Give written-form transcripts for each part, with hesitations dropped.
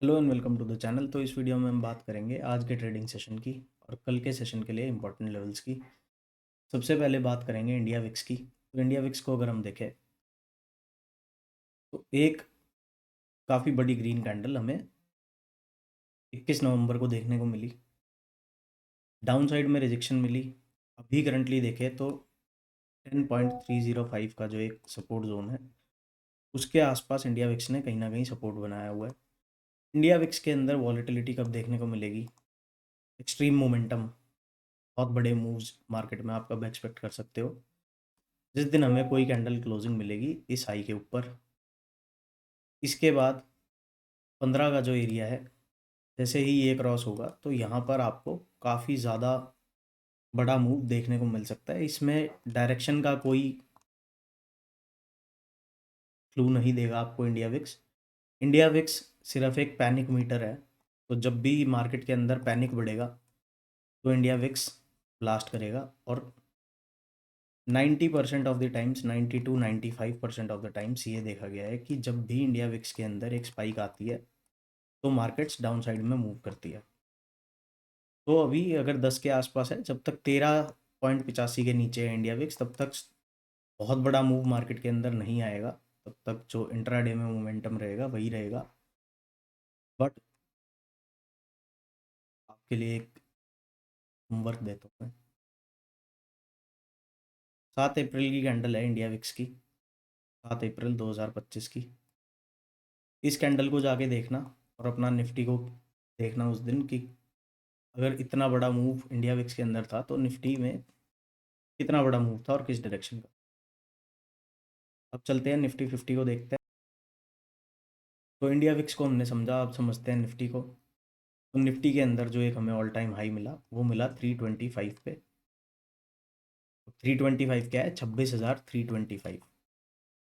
Hello and welcome to the channel. तो इस video में हम बात करेंगे आज के ट्रेडिंग सेशन की और कल के सेशन के लिए इंपॉर्टेंट लेवल्स की। सबसे पहले बात करेंगे इंडिया विक्स की। तो इंडिया विक्स को अगर हम देखें तो एक काफ़ी बड़ी ग्रीन कैंडल हमें 21 नवंबर को देखने को मिली। डाउन साइड में रिजेक्शन मिली। अभी करंटली देखें तो 10.305 का जो एक सपोर्ट जोन है उसके आसपास इंडिया विक्स ने कहीं ना कहीं सपोर्ट बनाया हुआ है। इंडिया विक्स के अंदर वॉलेटिलिटी कब देखने को मिलेगी? एक्सट्रीम मोमेंटम, बहुत बड़े मूव्स मार्केट में आप कब एक्सपेक्ट कर सकते हो? जिस दिन हमें कोई कैंडल क्लोजिंग मिलेगी इस हाई के ऊपर। इसके बाद 15 का जो एरिया है, जैसे ही ये क्रॉस होगा तो यहाँ पर आपको काफ़ी ज़्यादा बड़ा मूव देखने को मिल सकता है। इसमें डायरेक्शन का कोई क्लू नहीं देगा आपको इंडिया विक्स। इंडिया विक्स सिर्फ एक पैनिक मीटर है। तो जब भी मार्केट के अंदर पैनिक बढ़ेगा तो इंडिया विक्स ब्लास्ट करेगा। और 90% of the times, 90 to 95% of the times ये देखा गया है कि जब भी इंडिया विक्स के अंदर एक स्पाइक आती है तो मार्केट्स डाउन साइड में मूव करती है। तो अभी अगर 10 के आसपास है, जब तक 13.85 के नीचे है इंडिया विक्स तब तक बहुत बड़ा मूव मार्केट के अंदर नहीं आएगा। तब तक जो इंट्राडे में मोमेंटम रहेगा वही रहेगा। बट आपके लिए एक होमवर्क देता हूँ मैं। 7 अप्रैल की कैंडल है इंडिया विक्स की, 7 अप्रैल 2025 की। इस कैंडल को जाके देखना और अपना निफ्टी को देखना उस दिन कि अगर इतना बड़ा मूव इंडिया विक्स के अंदर था तो निफ्टी में कितना बड़ा मूव था और किस डायरेक्शन का। अब चलते हैं निफ्टी 50 को देखते हैं। तो इंडिया विक्स को हमने समझा, अब समझते हैं निफ्टी को। तो निफ्टी के अंदर जो एक हमें ऑल टाइम हाई मिला वो मिला 325 पे। 325 क्या है? 26,325।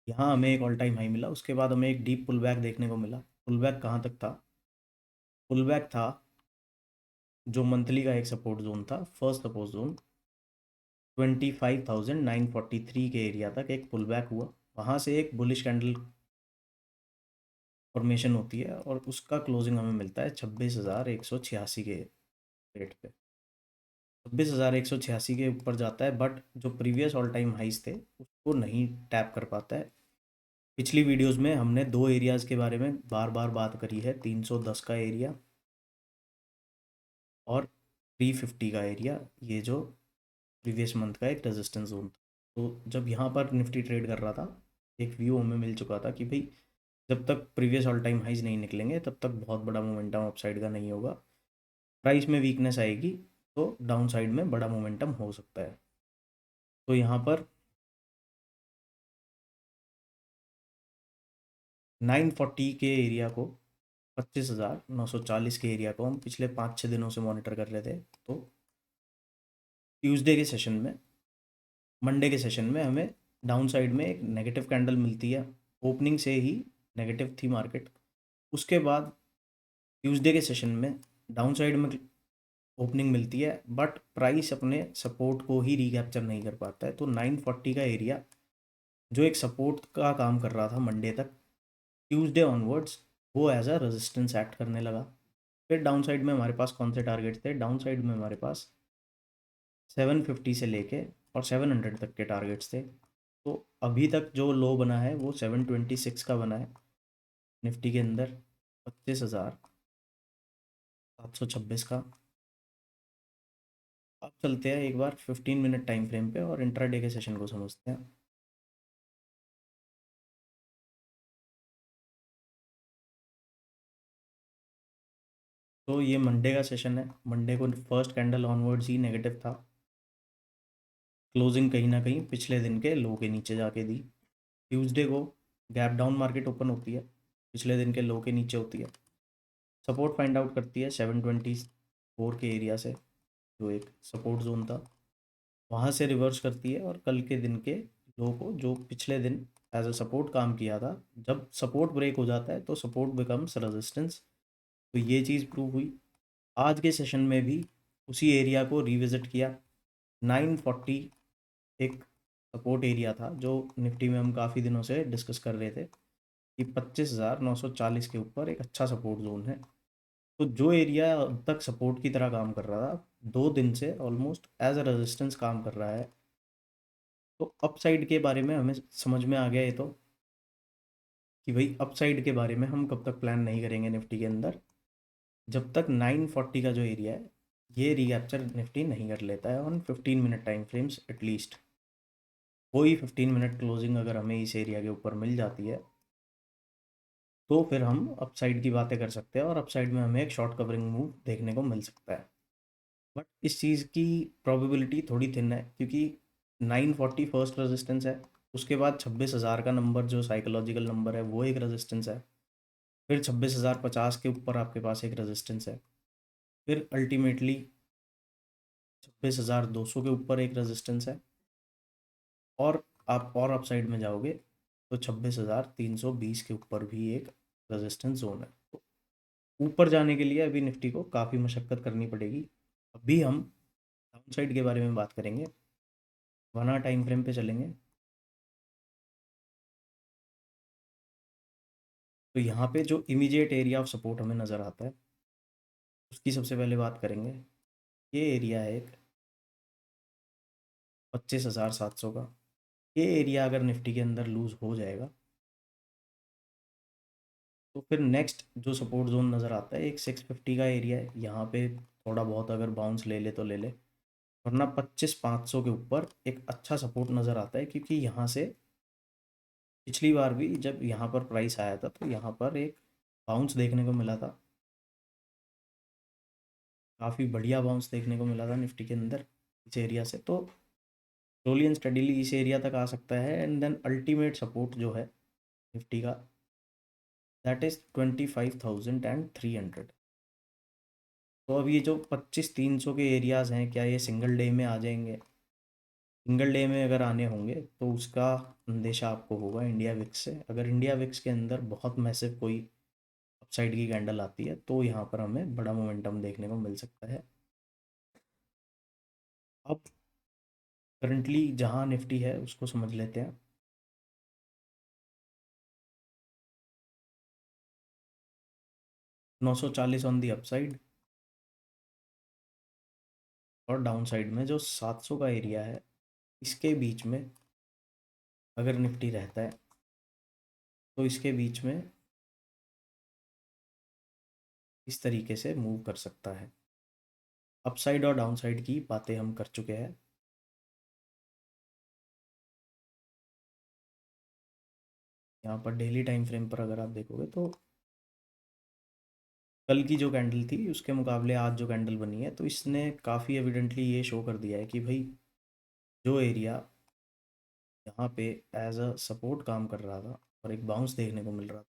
यहाँ हमें एक ऑल टाइम हाई मिला, उसके बाद हमें एक डीप पुल बैक देखने को मिला। पुल बैक कहाँ तक था? पुल बैक था जो मंथली का एक सपोर्ट जोन था, फर्स्ट सपोर्ट जोन 25,943 के एरिया तक एक पुल बैक हुआ। वहाँ से एक बुलिश कैंडल फॉर्मेशन होती है और उसका क्लोजिंग हमें मिलता है 26,186 के रेट पे। 26,186 के ऊपर जाता है, बट जो प्रीवियस ऑल टाइम हाइस थे उसको नहीं टैप कर पाता है। पिछली वीडियोस में हमने दो एरियाज़ के बारे में बार बार बात करी है, 310 का एरिया और 350 का एरिया, ये जो प्रीवियस मंथ का एक रेजिस्टेंस जोन था। तो जब यहाँ पर निफ्टी ट्रेड कर रहा था एक व्यू हमें मिल चुका था कि भाई जब तक प्रीवियस ऑल टाइम हाइज नहीं निकलेंगे तब तक बहुत बड़ा मोमेंटम अपसाइड का नहीं होगा। प्राइस में वीकनेस आएगी तो डाउन साइड में बड़ा मोमेंटम हो सकता है। तो यहाँ पर 940 के एरिया को, 25,940 के एरिया को हम पिछले 5-6 दिनों से मॉनिटर कर रहे थे। तो ट्यूसडे के सेशन में, मंडे के सेशन में हमें डाउन साइड में एक नेगेटिव कैंडल मिलती है। ओपनिंग से ही नेगेटिव थी मार्केट। उसके बाद ट्यूसडे के सेशन में डाउन साइड में ओपनिंग मिलती है, बट प्राइस अपने सपोर्ट को ही रिकैप्चर नहीं कर पाता है। तो 940 का एरिया जो एक सपोर्ट का काम कर रहा था मंडे तक, ट्यूसडे ऑनवर्ड्स वो एज अ रेजिस्टेंस एक्ट करने लगा। फिर डाउन साइड में हमारे पास कौन से टारगेट थे? डाउन साइड में हमारे पास 750 से लेके और 700 तक के टारगेट्स थे। तो अभी तक जो लो बना है वो 726 का बना है निफ्टी के अंदर, 25,726 का। अब चलते हैं एक बार 15 मिनट टाइम फ्रेम पे और इंट्राडे के सेशन को समझते हैं। तो ये मंडे का सेशन है। मंडे को फर्स्ट कैंडल ऑनवर्ड्स ही नेगेटिव था। क्लोजिंग कहीं ना कहीं पिछले दिन के लो के नीचे जाके दी। ट्यूसडे को गैप डाउन मार्केट ओपन होती है, पिछले दिन के लो के नीचे होती है। सपोर्ट फाइंड आउट करती है 724 के एरिया से, जो एक सपोर्ट जोन था, वहाँ से रिवर्स करती है और कल के दिन के लो को, जो पिछले दिन एज अ सपोर्ट काम किया था, जब सपोर्ट ब्रेक हो जाता है तो सपोर्ट बिकम्स रेजिस्टेंस। तो ये चीज़ प्रूव हुई। आज के सेशन में भी उसी एरिया को रिविजिट किया। 940 एक सपोर्ट एरिया था जो निफ्टी में हम काफ़ी दिनों से डिस्कस कर रहे थे। कि 25,940 के ऊपर एक अच्छा सपोर्ट जोन है। तो जो एरिया अब तक सपोर्ट की तरह काम कर रहा था, 2 दिन से ऑलमोस्ट एज अ रेजिस्टेंस काम कर रहा है। तो अपसाइड के बारे में हमें समझ में आ गया ये तो, कि भाई अपसाइड के बारे में हम कब तक प्लान नहीं करेंगे निफ्टी के अंदर, जब तक 940 का जो एरिया है ये रीकैप्चर निफ्टी नहीं कर लेता है on 15 minute time frames at least. कोई 15 मिनट क्लोजिंग अगर हमें इस एरिया के ऊपर मिल जाती है तो फिर हम अपसाइड की बातें कर सकते हैं, और अपसाइड में हमें एक शॉर्ट कवरिंग मूव देखने को मिल सकता है। बट इस चीज़ की प्रोबेबिलिटी थोड़ी थिन है, क्योंकि 940 फर्स्ट रेजिस्टेंस है, उसके बाद 26,000 का नंबर जो साइकोलॉजिकल नंबर है वो एक रेजिस्टेंस है, फिर 26,050 के ऊपर आपके पास एक रेजिस्टेंस है, फिर अल्टीमेटली 26,200 के ऊपर एक रेजिस्टेंस है, और आप और अपसाइड में जाओगे तो 26,320 के ऊपर भी एक रेजिस्टेंस जोन है। तो ऊपर जाने के लिए अभी निफ्टी को काफ़ी मशक्क़त करनी पड़ेगी। अभी हम डाउन साइड के बारे में बात करेंगे, 1 आवर टाइम फ्रेम पे चलेंगे। तो यहाँ पे जो इमीडिएट एरिया ऑफ सपोर्ट हमें नज़र आता है उसकी सबसे पहले बात करेंगे। ये एरिया है एक 25,700 का। ये एरिया अगर निफ्टी के अंदर लूज़ हो जाएगा तो फिर नेक्स्ट जो सपोर्ट जोन नज़र आता है एक 650 का एरिया है। यहाँ पे थोड़ा बहुत अगर बाउंस ले ले तो ले ले, वरना 25,500 के ऊपर एक अच्छा सपोर्ट नज़र आता है, क्योंकि यहाँ से पिछली बार भी जब यहाँ पर प्राइस आया था तो यहाँ पर एक बाउंस देखने को मिला था, काफ़ी बढ़िया बाउंस देखने को मिला था निफ्टी के अंदर इस एरिया से। तो स्लोली एंड स्टडीली इस एरिया तक आ सकता है, एंड देन अल्टीमेट सपोर्ट जो है निफ्टी का दैट इज़ 25,300। तो अब ये जो 25,300 के एरियाज़ हैं, क्या ये सिंगल डे में आ जाएंगे? सिंगल डे में अगर आने होंगे तो उसका अंदेशा आपको होगा इंडिया विक्स से। अगर इंडिया विक्स के अंदर बहुत मैसिव कोई अपसाइड की कैंडल आती है तो यहाँ पर हमें बड़ा मोमेंटम देखने को मिल सकता है। अब करंटली जहाँ निफ्टी है उसको समझ लेते हैं। 940 ऑन दी अपसाइड, और डाउन साइड में जो 700 का एरिया है इसके बीच में अगर निफ्टी रहता है तो इसके बीच में इस तरीके से मूव कर सकता है। अपसाइड और डाउन साइड की बातें हम कर चुके हैं। यहाँ पर डेली टाइम फ्रेम पर अगर आप देखोगे तो कल की जो कैंडल थी उसके मुकाबले आज जो कैंडल बनी है तो इसने काफ़ी एविडेंटली ये शो कर दिया है कि भाई जो एरिया यहाँ पे एज अ सपोर्ट काम कर रहा था और एक बाउंस देखने को मिल रहा था,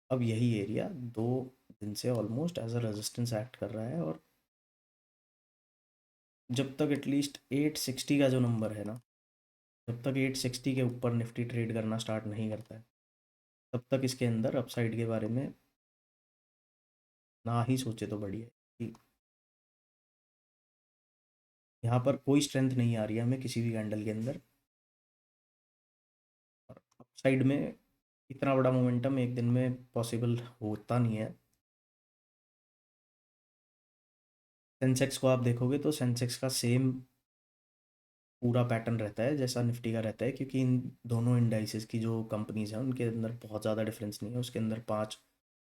अब यही एरिया 2 दिन से almost as a resistance act कर रहा है। और जब तक एटलीस्ट 860 का जो नंबर है ना, जब तक 860 के ऊपर निफ्टी ट्रेड करना स्टार्ट नहीं करता है तब तक इसके अंदर अपसाइड के बारे में ना ही सोचे तो बढ़िया है, कि यहाँ पर कोई स्ट्रेंथ नहीं आ रही है हमें किसी भी कैंडल के अंदर। और अपसाइड में इतना बड़ा मोमेंटम एक दिन में पॉसिबल होता नहीं है। सेंसेक्स को आप देखोगे तो सेंसेक्स का सेम पूरा पैटर्न रहता है जैसा निफ्टी का रहता है, क्योंकि इन दोनों इंडाइसेस की जो कंपनीज हैं उनके अंदर बहुत ज़्यादा डिफरेंस नहीं है। उसके अंदर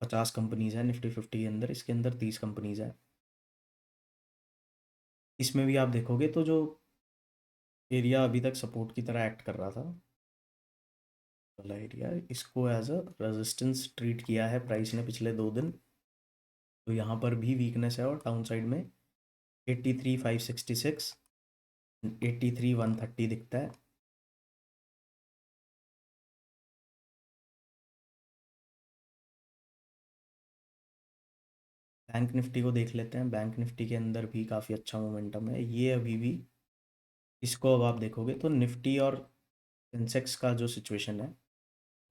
50 कंपनीज हैं निफ्टी 50 के अंदर, इसके अंदर 30 कंपनीज हैं। इसमें भी आप देखोगे तो जो एरिया अभी तक सपोर्ट की तरह एक्ट कर रहा था वाला एरिया, इसको एज अ रेजिस्टेंस ट्रीट किया है प्राइस ने पिछले 2 दिन। तो यहाँ पर भी वीकनेस है, और डाउन साइड में 83,566, 83,130 दिखता है। बैंक निफ्टी को देख लेते हैं। बैंक निफ्टी के अंदर भी काफ़ी अच्छा मोमेंटम है। ये अभी भी, इसको अब आप देखोगे तो निफ्टी और सेंसेक्स का जो सिचुएशन है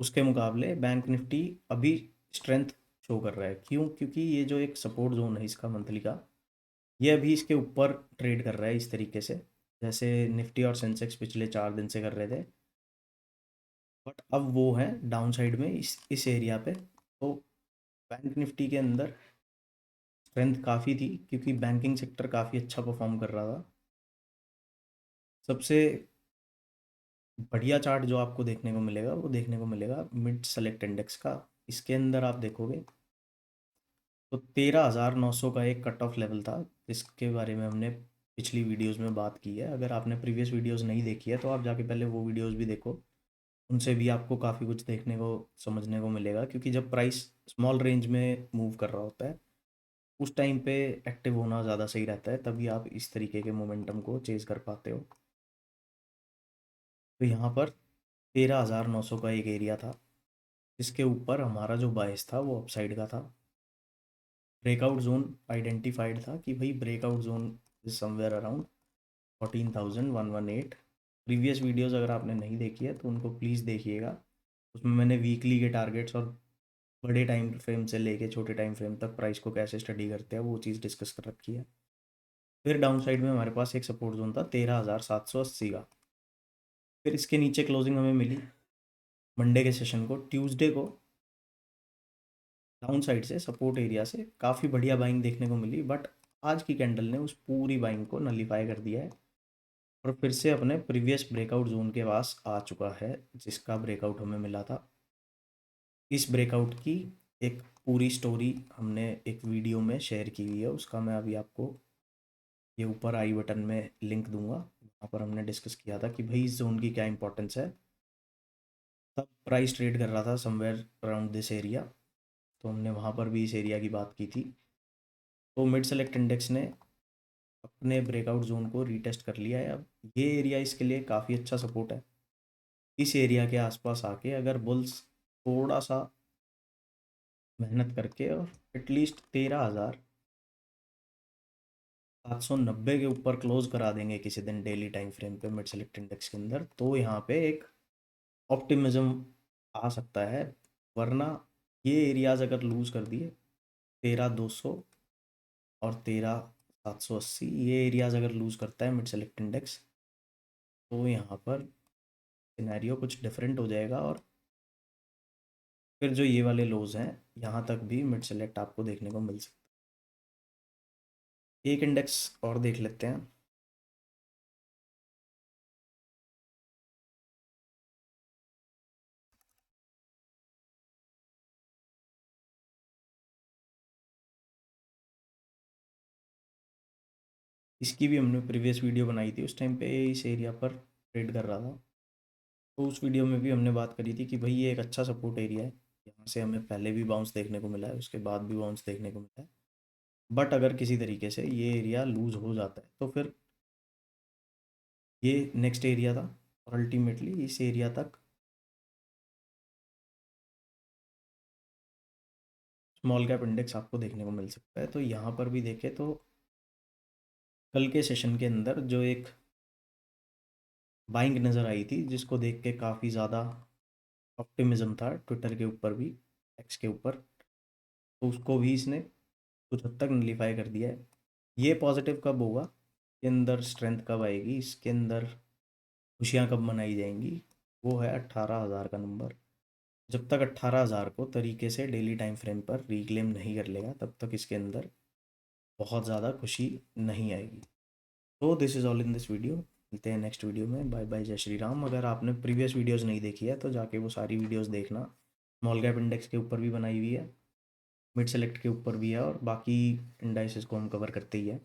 उसके मुकाबले बैंक निफ्टी अभी स्ट्रेंथ शो कर रहा है। क्यों? क्योंकि ये जो एक सपोर्ट जोन है इसका मंथली का, ये अभी इसके ऊपर ट्रेड कर रहा है इस तरीके से जैसे निफ्टी और सेंसेक्स पिछले 4 दिन से कर रहे थे। बट अब वो है डाउन साइड में इस एरिया पे। तो बैंक निफ्टी के अंदर स्ट्रेंथ काफ़ी थी क्योंकि बैंकिंग सेक्टर काफ़ी अच्छा परफॉर्म कर रहा था। सबसे बढ़िया चार्ट जो आपको देखने को मिलेगा वो देखने को मिलेगा मिड सेलेक्ट इंडेक्स का। इसके अंदर आप देखोगे तो 13,900 का एक कट ऑफ लेवल था, जिसके बारे में हमने पिछली वीडियोस में बात की है। अगर आपने प्रीवियस वीडियोस नहीं देखी है तो आप जाके पहले वो वीडियोस भी देखो, उनसे भी आपको काफ़ी कुछ देखने को समझने को मिलेगा। क्योंकि जब प्राइस स्मॉल रेंज में मूव कर रहा होता है उस टाइम पे एक्टिव होना ज़्यादा सही रहता है, तभी आप इस तरीके के मोमेंटम को चेज़ कर पाते हो। तो यहाँ पर 13,900 का एक एरिया था जिसके ऊपर हमारा जो बायस था वो अपसाइड का था। ब्रेकआउट जोन आइडेंटिफाइड था कि भाई breakout zone is somewhere around 14,118। Previous videos अगर आपने नहीं देखी है तो उनको प्लीज़ देखिएगा। उसमें मैंने वीकली के टारगेट्स और बड़े टाइम फ्रेम से लेके छोटे टाइम फ्रेम तक प्राइस को कैसे स्टडी करते हैं वो चीज़ डिस्कस कर रखी है। फिर डाउन साइड में हमारे पास एक सपोर्ट जोन था 13,780 का। फिर इसके नीचे क्लोजिंग हमें मिली मंडे के सेशन को। ट्यूसडे को डाउन साइड से सपोर्ट एरिया से काफ़ी बढ़िया बाइंग देखने को मिली, बट आज की कैंडल ने उस पूरी बाइंग को नलीफाई कर दिया है और फिर से अपने प्रीवियस ब्रेकआउट जोन के पास आ चुका है, जिसका ब्रेकआउट हमें मिला था। इस ब्रेकआउट की एक पूरी स्टोरी हमने एक वीडियो में शेयर की हुई है, उसका मैं अभी आपको ये ऊपर आई बटन में लिंक दूंगा। वहाँ पर हमने डिस्कस किया था कि भाई इस जोन की क्या इंपॉर्टेंस है। तब प्राइस ट्रेड कर रहा था समवेयर अराउंड दिस एरिया, तो हमने वहाँ पर भी इस एरिया की बात की थी। तो मिड सेलेक्ट इंडेक्स ने अपने ब्रेकआउट जोन को रीटेस्ट कर लिया है। अब ये एरिया इसके लिए काफ़ी अच्छा सपोर्ट है। इस एरिया के आसपास आके अगर बुल्स थोड़ा सा मेहनत करके और एटलीस्ट 13,790 के ऊपर क्लोज करा देंगे किसी दिन डेली टाइम फ्रेम पे मिड सेलेक्ट इंडेक्स के अंदर, तो यहाँ पे एक ऑप्टिमिज्म आ सकता है। वरना ये एरियाज अगर लूज़ कर दिए 13,200 और 13,780, ये एरियाज अगर लूज़ करता है मिड सेलेक्ट इंडेक्स तो यहाँ पर सिनेरियो कुछ डिफरेंट हो जाएगा। और फिर जो ये वाले लोज हैं यहाँ तक भी मिड सेलेक्ट आपको देखने को मिल सकता है। एक इंडेक्स और देख लेते हैं। इसकी भी हमने प्रीवियस वीडियो बनाई थी, उस टाइम पे इस एरिया पर ट्रेड कर रहा था। तो उस वीडियो में भी हमने बात करी थी कि भाई ये एक अच्छा सपोर्ट एरिया है, यहाँ से हमें पहले भी बाउंस देखने को मिला है, उसके बाद भी बाउंस देखने को मिला है। बट अगर किसी तरीके से ये एरिया लूज हो जाता है तो फिर ये नेक्स्ट एरिया था और अल्टीमेटली इस एरिया तक स्मॉल कैप इंडेक्स आपको देखने को मिल सकता है। तो यहाँ पर भी देखें तो कल के सेशन के अंदर जो एक बाइंग नज़र आई थी जिसको देख के काफ़ी ज़्यादा ऑप्टिमिज्म था ट्विटर के ऊपर भी, एक्स के ऊपर, तो उसको भी इसने कुछ हद तक नलीफाई कर दिया है। ये पॉजिटिव कब होगा, इसके अंदर स्ट्रेंथ कब आएगी, इसके अंदर खुशियाँ कब मनाई जाएंगी, वो है 18,000 का नंबर। जब तक 18,000 को तरीके से डेली टाइम फ्रेम पर रिक्लेम नहीं कर लेगा तब तक इसके अंदर बहुत ज़्यादा खुशी नहीं आएगी। तो this is all in this video. मिलते हैं नेक्स्ट वीडियो में। बाय बाय, जय श्री राम। अगर आपने प्रीवियस वीडियोस नहीं देखी है तो जाके वो सारी वीडियोस देखना। स्मॉल कैप इंडेक्स के ऊपर भी बनाई हुई है, मिड सेलेक्ट के ऊपर भी है, और बाकी इंडाइसेस को हम कवर करते ही है।